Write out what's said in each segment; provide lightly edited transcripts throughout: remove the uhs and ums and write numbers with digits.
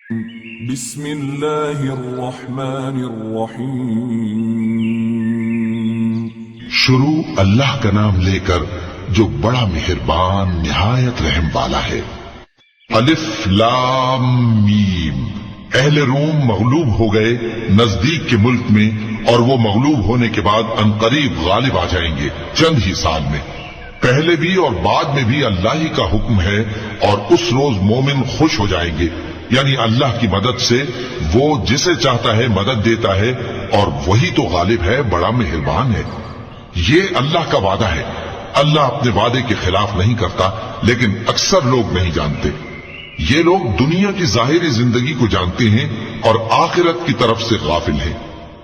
بسم اللہ الرحمن الرحیم۔ شروع اللہ کا نام لے کر جو بڑا مہربان نہایت رحم والا ہے۔ الف لام میم۔ اہل روم مغلوب ہو گئے نزدیک کے ملک میں، اور وہ مغلوب ہونے کے بعد عنقریب غالب آ جائیں گے چند ہی سال میں۔ پہلے بھی اور بعد میں بھی اللہ ہی کا حکم ہے، اور اس روز مومن خوش ہو جائیں گے، یعنی اللہ کی مدد سے وہ جسے چاہتا ہے مدد دیتا ہے، اور وہی تو غالب ہے، بڑا مہربان ہے۔ یہ اللہ کا وعدہ ہے، اللہ اپنے وعدے کے خلاف نہیں کرتا، لیکن اکثر لوگ نہیں جانتے۔ یہ لوگ دنیا کی ظاہری زندگی کو جانتے ہیں اور آخرت کی طرف سے غافل ہیں۔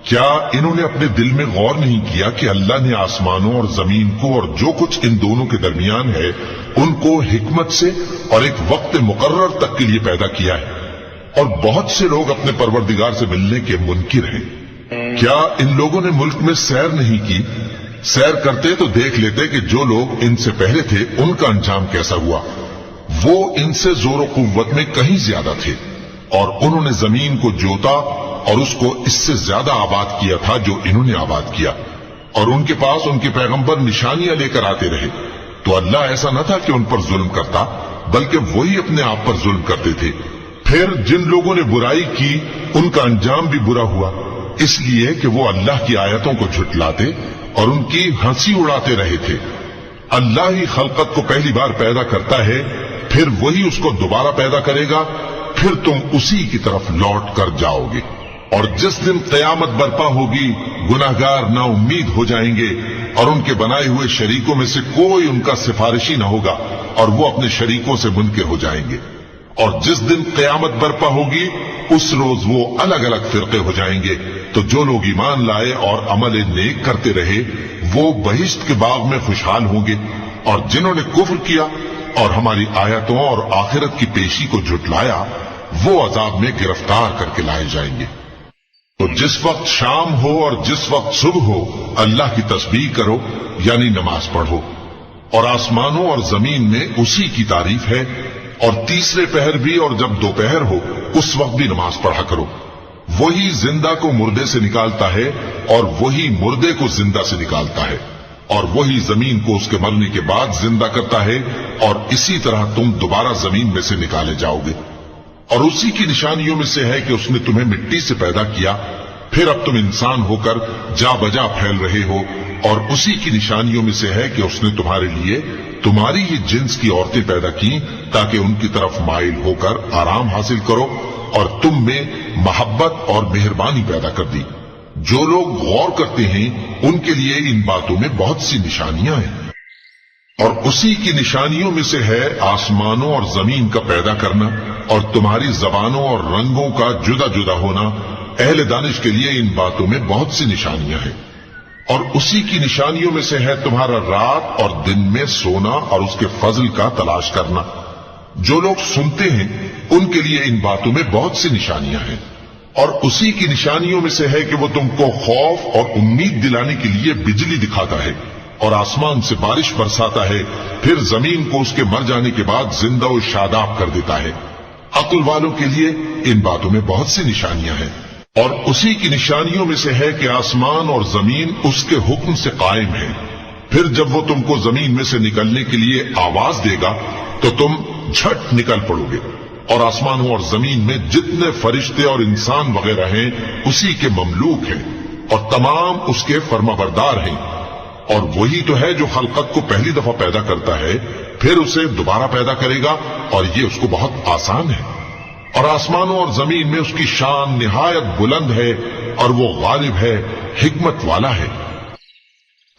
کیا انہوں نے اپنے دل میں غور نہیں کیا کہ اللہ نے آسمانوں اور زمین کو اور جو کچھ ان دونوں کے درمیان ہے ان کو حکمت سے اور ایک وقت مقرر تک کے لیے پیدا کیا ہے، اور بہت سے لوگ اپنے پروردگار سے ملنے کے منکر ہیں۔ کیا ان لوگوں نے ملک میں سیر نہیں کی؟ سیر کرتے تو دیکھ لیتے کہ جو لوگ ان سے پہلے تھے ان کا انجام کیسا ہوا۔ وہ ان سے زور و قوت میں کہیں زیادہ تھے، اور انہوں نے زمین کو جوتا اور اس کو اس سے زیادہ آباد کیا تھا جو انہوں نے آباد کیا، اور ان کے پاس ان کے پیغمبر نشانیاں لے کر آتے رہے۔ تو اللہ ایسا نہ تھا کہ ان پر ظلم کرتا، بلکہ وہی اپنے آپ پر ظلم کرتے تھے۔ پھر جن لوگوں نے برائی کی ان کا انجام بھی برا ہوا، اس لیے کہ وہ اللہ کی آیتوں کو جھٹلاتے اور ان کی ہنسی اڑاتے رہے تھے۔ اللہ ہی خلقت کو پہلی بار پیدا کرتا ہے، پھر وہی اس کو دوبارہ پیدا کرے گا، پھر تم اسی کی طرف لوٹ کر جاؤ گے۔ اور جس دن قیامت برپا ہوگی گناہگار نا امید ہو جائیں گے، اور ان کے بنائے ہوئے شریکوں میں سے کوئی ان کا سفارشی نہ ہوگا، اور وہ اپنے شریکوں سے منکر ہو جائیں گے۔ اور جس دن قیامت برپا ہوگی اس روز وہ الگ الگ فرقے ہو جائیں گے۔ تو جو لوگ ایمان لائے اور عمل نیک کرتے رہے وہ بہشت کے باغ میں خوشحال ہوں گے، اور جنہوں نے کفر کیا اور ہماری آیتوں اور آخرت کی پیشی کو جھٹلایا وہ عذاب میں گرفتار کر کے لائے جائیں گے۔ تو جس وقت شام ہو اور جس وقت صبح ہو اللہ کی تسبیح کرو، یعنی نماز پڑھو، اور آسمانوں اور زمین میں اسی کی تعریف ہے، اور تیسرے پہر بھی اور جب دوپہر ہو اس وقت بھی نماز پڑھا کرو۔ وہی زندہ کو مردے سے نکالتا ہے اور وہی مردے کو زندہ سے نکالتا ہے، اور وہی زمین کو اس کے مرنے کے بعد زندہ کرتا ہے، اور اسی طرح تم دوبارہ زمین میں سے نکالے جاؤ گے۔ اور اسی کی نشانیوں میں سے ہے کہ اس نے تمہیں مٹی سے پیدا کیا، پھر اب تم انسان ہو کر جا بجا پھیل رہے ہو، اور اسی کی نشانیوں میں سے ہے کہ اس نے تمہارے لیے تمہاری ہی جنس کی عورتیں پیدا کی تاکہ ان کی طرف مائل ہو کر آرام حاصل کرو، اور تم میں محبت اور مہربانی پیدا کر دی۔ جو لوگ غور کرتے ہیں ان کے لیے ان باتوں میں بہت سی نشانیاں ہیں۔ اور اسی کی نشانیوں میں سے ہے آسمانوں اور زمین کا پیدا کرنا، اور تمہاری زبانوں اور رنگوں کا جدا جدا ہونا۔ اہل دانش کے لیے ان باتوں میں بہت سی نشانیاں ہیں۔ اور اسی کی نشانیوں میں سے ہے تمہارا رات اور دن میں سونا اور اس کے فضل کا تلاش کرنا۔ جو لوگ سنتے ہیں ان کے لیے ان باتوں میں بہت سی نشانیاں ہیں۔ اور اسی کی نشانیوں میں سے ہے کہ وہ تم کو خوف اور امید دلانے کے لیے بجلی دکھاتا ہے، اور آسمان سے بارش برساتا ہے، پھر زمین کو اس کے مر جانے کے بعد زندہ و شاداب کر دیتا ہے۔ عقل والوں کے لیے ان باتوں میں بہت سی نشانیاں ہیں۔ اور اسی کی نشانیوں میں سے ہے کہ آسمان اور زمین اس کے حکم سے قائم ہے، پھر جب وہ تم کو زمین میں سے نکلنے کے لیے آواز دے گا تو تم جھٹ نکل پڑو گے۔ اور آسمانوں اور زمین میں جتنے فرشتے اور انسان وغیرہ ہیں اسی کے مملوک ہیں، اور تمام اس کے فرما بردار ہیں۔ اور وہی تو ہے جو خلقت کو پہلی دفعہ پیدا کرتا ہے، پھر اسے دوبارہ پیدا کرے گا، اور یہ اس کو بہت آسان ہے۔ اور آسمانوں اور زمین میں اس کی شان نہایت بلند ہے، اور وہ غالب ہے، حکمت والا ہے۔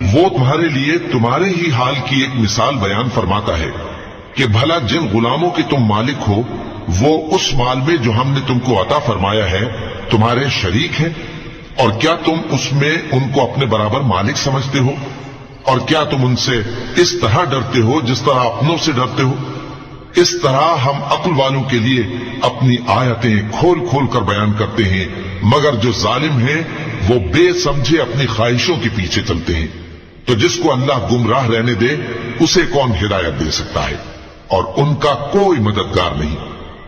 وہ تمہارے لیے تمہارے ہی حال کی ایک مثال بیان فرماتا ہے کہ بھلا جن غلاموں کے تم مالک ہو وہ اس مال میں جو ہم نے تم کو عطا فرمایا ہے تمہارے شریک ہیں، اور کیا تم اس میں ان کو اپنے برابر مالک سمجھتے ہو؟ اور کیا تم ان سے اس طرح ڈرتے ہو جس طرح اپنوں سے ڈرتے ہو؟ اس طرح ہم عقل والوں کے لیے اپنی آیتیں کھول کھول کر بیان کرتے ہیں، مگر جو ظالم ہیں وہ بے سمجھے اپنی خواہشوں کے پیچھے چلتے ہیں۔ تو جس کو اللہ گمراہ رہنے دے اسے کون ہدایت دے سکتا ہے، اور ان کا کوئی مددگار نہیں۔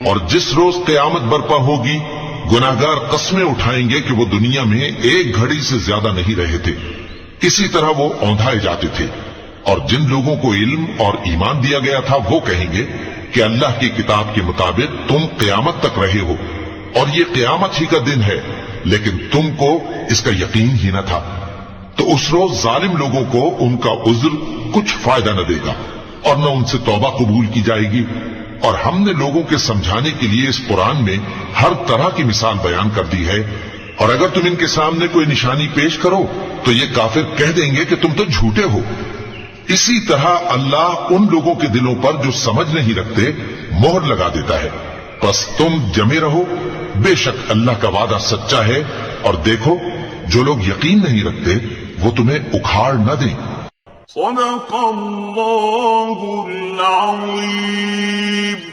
اور جس روز قیامت برپا ہوگی گناہگار قسمیں اٹھائیں گے کہ وہ دنیا میں ایک گھڑی سے زیادہ نہیں رہے تھے، اسی طرح وہ اوندھائے جاتے تھے۔ اور جن لوگوں کو علم اور ایمان دیا گیا تھا وہ کہیں گے کہ اللہ کی کتاب کے مطابق تم قیامت تک رہے ہو، اور یہ قیامت ہی کا دن ہے، لیکن تم کو اس کا یقین ہی نہ تھا۔ تو اس روز ظالم لوگوں کو ان کا عذر کچھ فائدہ نہ دے گا اور نہ ان سے توبہ قبول کی جائے گی۔ اور ہم نے لوگوں کے سمجھانے کے لیے اس قرآن میں ہر طرح کی مثال بیان کر دی ہے، اور اگر تم ان کے سامنے کوئی نشانی پیش کرو تو یہ کافر کہہ دیں گے کہ تم تو جھوٹے ہو۔ اسی طرح اللہ ان لوگوں کے دلوں پر جو سمجھ نہیں رکھتے مہر لگا دیتا ہے۔ بس تم جمے رہو، بے شک اللہ کا وعدہ سچا ہے، اور دیکھو جو لوگ یقین نہیں رکھتے وہ تمہیں اکھاڑ نہ دیں۔ صدق اللہ العظیم۔